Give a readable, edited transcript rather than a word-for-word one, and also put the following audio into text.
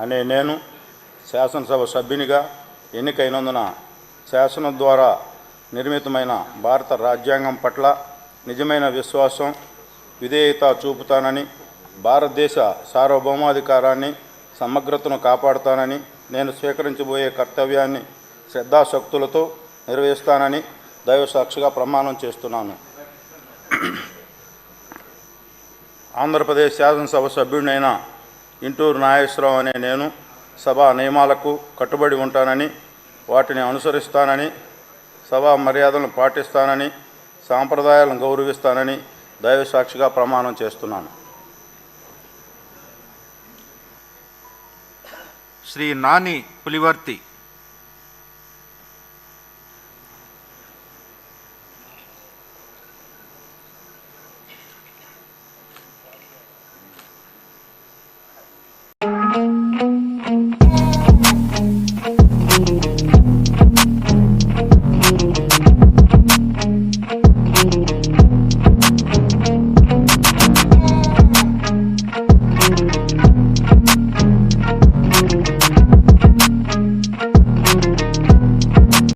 అనే నేను శాసనసభ సభ్యునిగా ఎన్నికైనందున శాసనం ద్వారా నిర్మితమైన భారత రాజ్యాంగం పట్ల నిజమైన విశ్వాసం, విధేయత చూపుతానని, భారతదేశ సార్వభౌమాధికారాన్ని, సమగ్రతను కాపాడుతానని, నేను స్వీకరించబోయే కర్తవ్యాన్ని శ్రద్ధాశక్తులతో నిర్వహిస్తానని దైవసాక్షిగా ప్రమాణం చేస్తున్నాను. ఆంధ్రప్రదేశ్ శాసనసభ సభ్యుడినైన ఇంటూరు నాగేశ్వరరావు అనే నేను సభా నియమాలకు కట్టుబడి ఉంటానని, వాటిని అనుసరిస్తానని, సభా మర్యాదలను పాటిస్తానని, సాంప్రదాయాలను గౌరవిస్తానని దైవసాక్షిగా ప్రమాణం చేస్తున్నాను. శ్రీ నాని పులివర్తి